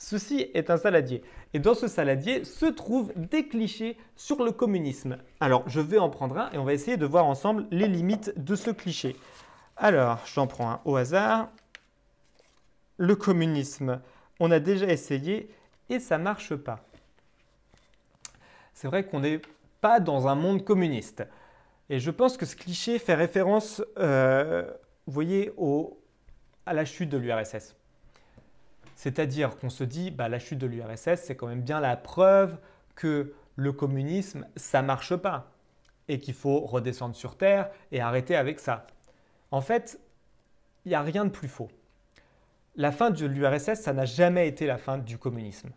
Ceci est un saladier. Et dans ce saladier se trouvent des clichés sur le communisme. Alors, je vais en prendre un et on va essayer de voir ensemble les limites de ce cliché. Alors, j'en prends un au hasard. Le communisme, on a déjà essayé et ça ne marche pas. C'est vrai qu'on n'est pas dans un monde communiste. Et je pense que ce cliché fait référence, vous voyez, à la chute de l'URSS. C'est-à-dire qu'on se dit, bah, la chute de l'URSS, c'est quand même bien la preuve que le communisme, ça ne marche pas et qu'il faut redescendre sur Terre et arrêter avec ça. En fait, il n'y a rien de plus faux. La fin de l'URSS, ça n'a jamais été la fin du communisme.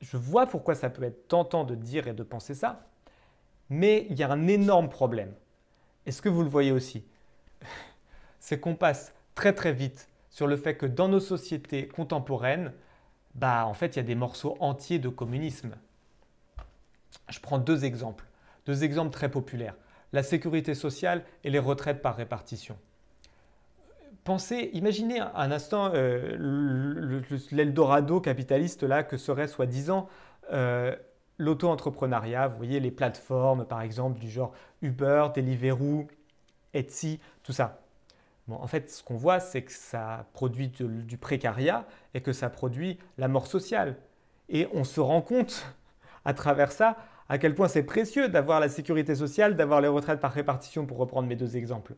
Je vois pourquoi ça peut être tentant de dire et de penser ça, mais il y a un énorme problème. Est-ce que vous le voyez aussi? C'est qu'on passe très très vite sur le fait que dans nos sociétés contemporaines, en fait, il y a des morceaux entiers de communisme. Je prends deux exemples très populaires. La sécurité sociale et les retraites par répartition. Imaginez un instant l'Eldorado capitaliste là, que serait soi-disant l'auto-entrepreneuriat. Vous voyez les plateformes par exemple du genre Uber, Deliveroo, Etsy, tout ça. Bon, en fait, ce qu'on voit, c'est que ça produit du précariat et que ça produit la mort sociale. Et on se rend compte à travers ça à quel point c'est précieux d'avoir la sécurité sociale, d'avoir les retraites par répartition pour reprendre mes deux exemples.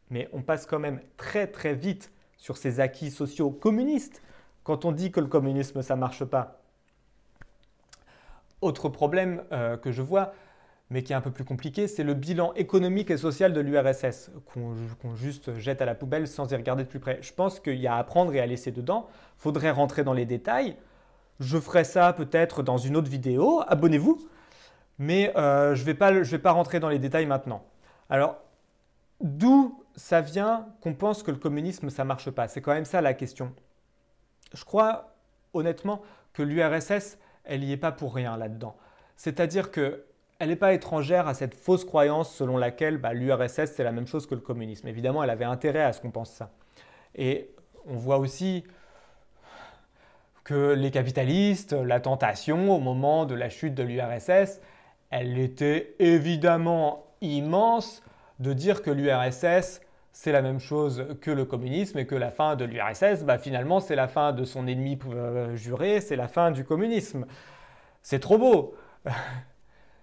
Mais on passe quand même très très vite sur ces acquis sociaux communistes quand on dit que le communisme ça ne marche pas. Autre problème que je vois, mais qui est un peu plus compliqué, c'est le bilan économique et social de l'URSS qu'on juste jette à la poubelle sans y regarder de plus près. Je pense qu'il y a à apprendre et à laisser dedans. Il faudrait rentrer dans les détails. Je ferai ça peut-être dans une autre vidéo. Abonnez-vous. Mais je vais pas rentrer dans les détails maintenant. Alors, d'où ça vient qu'on pense que le communisme, ça ne marche pas? C'est quand même ça la question. Je crois honnêtement que l'URSS, elle n'y est pas pour rien là-dedans. C'est-à-dire qu'elle n'est pas étrangère à cette fausse croyance selon laquelle l'URSS, c'est la même chose que le communisme. Évidemment, elle avait intérêt à ce qu'on pense ça. Et on voit aussi que les capitalistes, la tentation au moment de la chute de l'URSS, elle était évidemment immense de dire que l'URSS, c'est la même chose que le communisme et que la fin de l'URSS, finalement, c'est la fin de son ennemi juré, c'est la fin du communisme. C'est trop beau.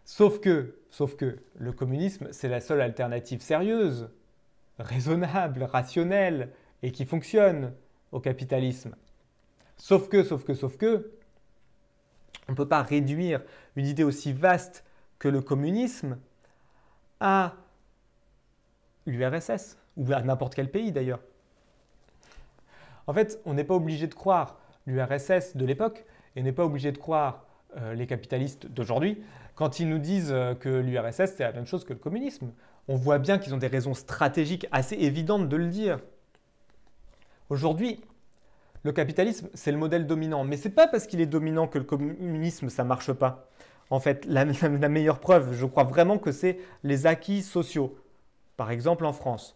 Sauf que le communisme, c'est la seule alternative sérieuse, raisonnable, rationnelle et qui fonctionne au capitalisme. Sauf que, on ne peut pas réduire une idée aussi vaste que le communisme à l'URSS ou à n'importe quel pays d'ailleurs. En fait, on n'est pas obligé de croire l'URSS de l'époque et on n'est pas obligé de croire les capitalistes d'aujourd'hui quand ils nous disent que l'URSS c'est la même chose que le communisme. On voit bien qu'ils ont des raisons stratégiques assez évidentes de le dire. Aujourd'hui, le capitalisme c'est le modèle dominant, mais ce n'est pas parce qu'il est dominant que le communisme ça ne marche pas. En fait, la meilleure preuve, je crois vraiment que c'est les acquis sociaux. Par exemple en France.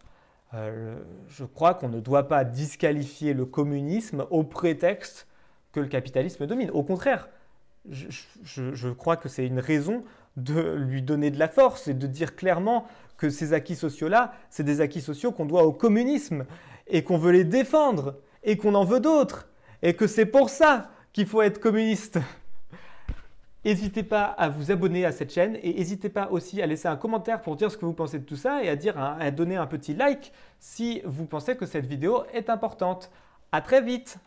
Je crois qu'on ne doit pas disqualifier le communisme au prétexte que le capitalisme domine. Au contraire, je crois que c'est une raison de lui donner de la force et de dire clairement que ces acquis sociaux-là, c'est des acquis sociaux qu'on doit au communisme et qu'on veut les défendre et qu'on en veut d'autres et que c'est pour ça qu'il faut être communiste. N'hésitez pas à vous abonner à cette chaîne et n'hésitez pas aussi à laisser un commentaire pour dire ce que vous pensez de tout ça et à donner un petit like si vous pensez que cette vidéo est importante. À très vite!